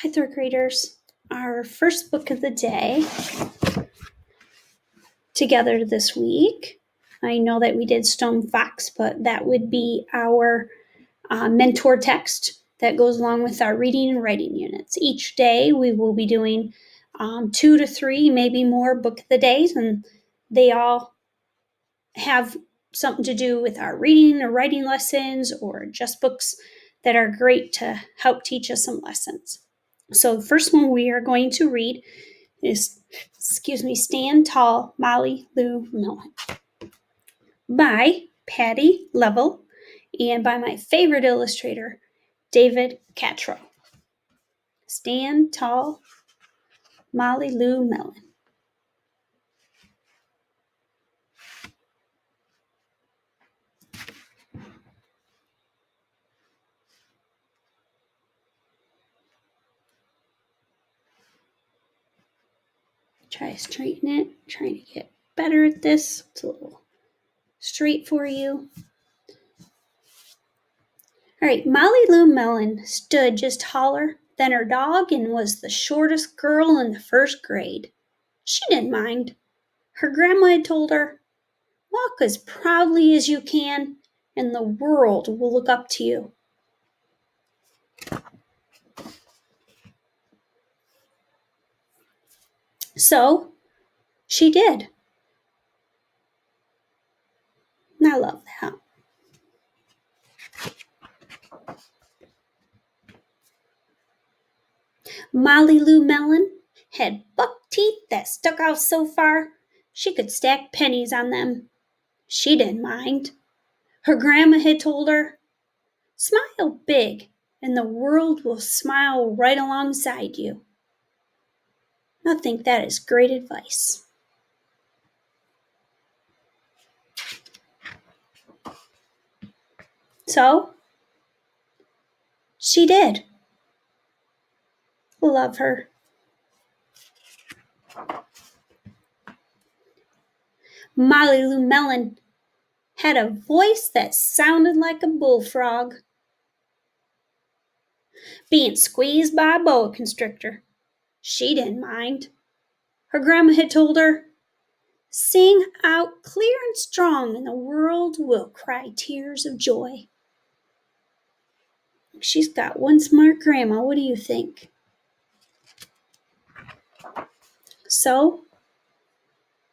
Hi, third graders. Our first book of the day together this week. I know that we did Stone Fox, but that would be our mentor text that goes along with our reading and writing units. Each day we will be doing 2 to 3, maybe more book of the days, and they all have something to do with our reading or writing lessons or just books that are great to help teach us some lessons. So the first one we are going to read is, Stand Tall, Molly Lou Melon by Patty Level and by my favorite illustrator, David Catrow. Stand Tall, Molly Lou Melon. Try to straighten it, trying to get better at this. It's a little straight for you. All right, Molly Lou Melon stood just taller than her dog and was the shortest girl in the first grade. She didn't mind. Her grandma had told her, "Walk as proudly as you can, and the world will look up to you." So she did. And I love that. Molly Lou Melon had buck teeth that stuck out so far she could stack pennies on them. She didn't mind. Her grandma had told her, "Smile big, and the world will smile right alongside you." I think that is great advice. So she did. Love her. Molly Lou Melon had a voice that sounded like a bullfrog being squeezed by a boa constrictor. She didn't mind. Her grandma had told her, "Sing out clear and strong, and the world will cry tears of joy." She's got one smart grandma. What do you think? So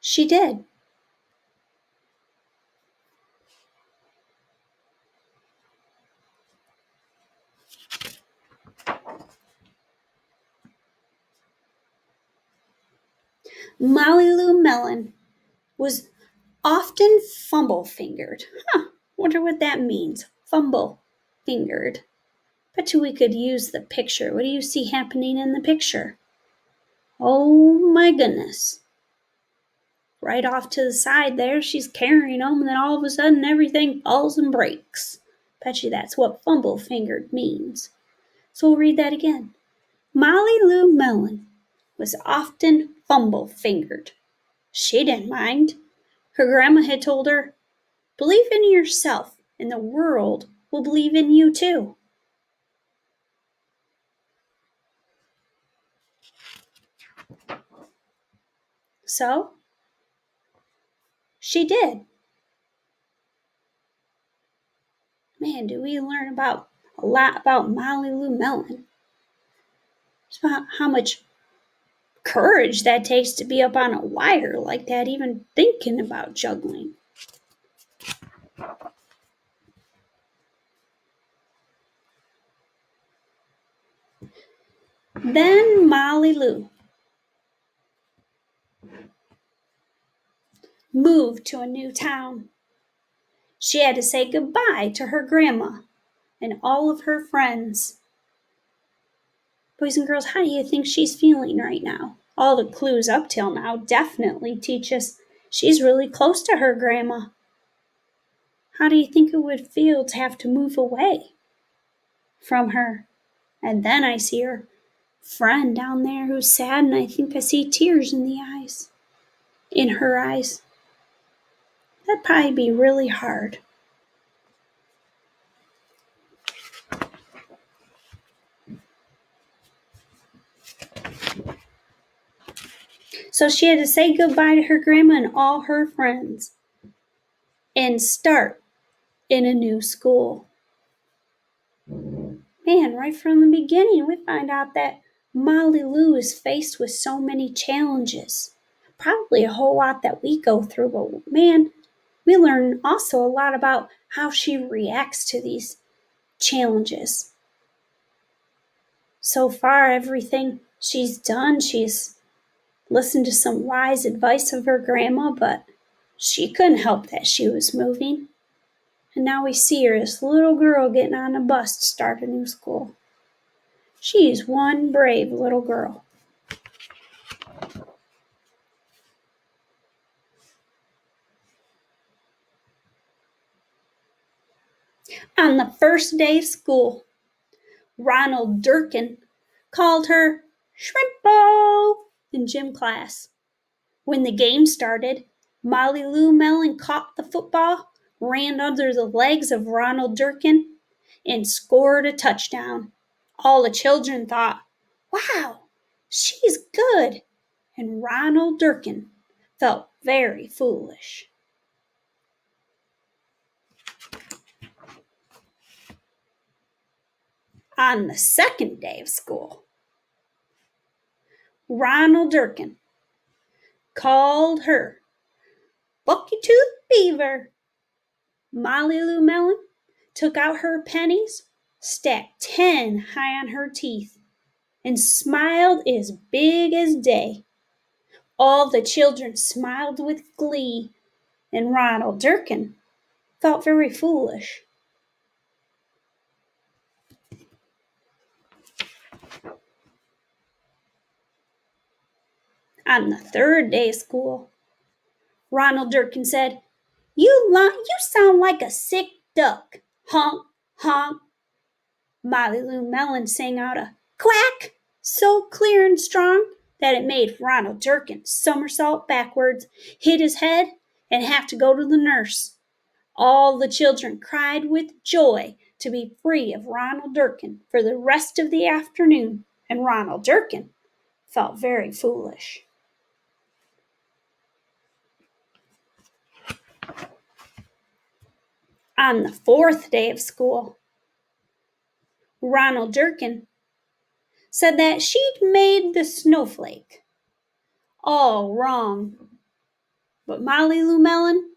she did. Molly Lou Melon was often fumble-fingered. Wonder what that means. Fumble-fingered. Bet you we could use the picture. What do you see happening in the picture? Oh my goodness. Right off to the side there, she's carrying them, and then all of a sudden everything falls and breaks. Bet you that's what fumble-fingered means. So we'll read that again. Molly Lou Melon was often fumble-fingered. She didn't mind. Her grandma had told her, "Believe in yourself, and the world will believe in you too." So she did. Man, do we learn a lot about Molly Lou Melon. It's about how much courage that takes to be up on a wire like that, even thinking about juggling. Then Molly Lou moved to a new town. She had to say goodbye to her grandma and all of her friends. Boys and girls, how do you think she's feeling right now? All the clues up till now definitely teach us she's really close to her grandma. How do you think it would feel to have to move away from her? And then I see her friend down there who's sad, and I think I see tears in her eyes. That'd probably be really hard. So she had to say goodbye to her grandma and all her friends and start in a new school. Man, right from the beginning, we find out that Molly Lou is faced with so many challenges. Probably a whole lot that we go through, but man, we learn also a lot about how she reacts to these challenges. So far, everything she's done, she's listened to some wise advice of her grandma, but she couldn't help that she was moving. And now we see her, this little girl, getting on a bus to start a new school. She's one brave little girl. On the first day of school, Ronald Durkin called her Shrimpo in gym class. When the game started, Molly Lou Melon caught the football, ran under the legs of Ronald Durkin, and scored a touchdown. All the children thought, wow, she's good. And Ronald Durkin felt very foolish. On the second day of school, Ronald Durkin called her Bucky Tooth Beaver. Molly Lou Melon took out her pennies, stacked 10 high on her teeth, and smiled as big as day. All the children smiled with glee, and Ronald Durkin felt very foolish. On the third day of school, Ronald Durkin said, You sound like a sick duck. Honk, honk. Molly Lou Melon sang out a quack so clear and strong that it made Ronald Durkin somersault backwards, hit his head, and have to go to the nurse. All the children cried with joy to be free of Ronald Durkin for the rest of the afternoon, and Ronald Durkin felt very foolish. On the fourth day of school, Ronald Durkin said that she'd made the snowflake all wrong. But Molly Lou Melon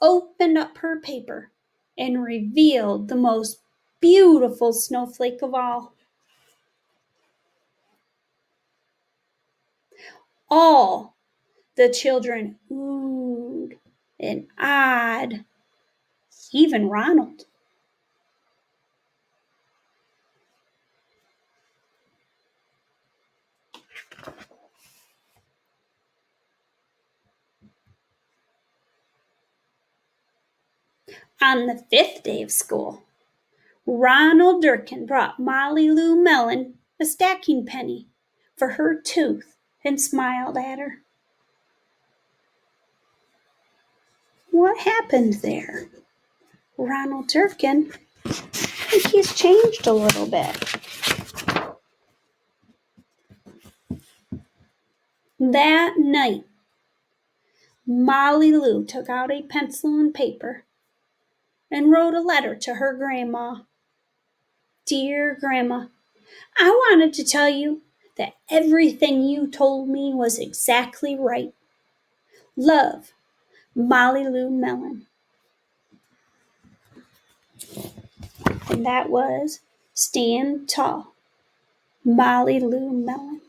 opened up her paper and revealed the most beautiful snowflake of all. All the children oohed and ahed, even Ronald. On the fifth day of school, Ronald Durkin brought Molly Lou Melon a stacking penny for her tooth and smiled at her. What happened there? Ronald Durkin, I think he's changed a little bit. That night, Molly Lou took out a pencil and paper and wrote a letter to her grandma. Dear Grandma, I wanted to tell you that everything you told me was exactly right. Love, Molly Lou Melon. And that was Stand Tall, Molly Lou Melon.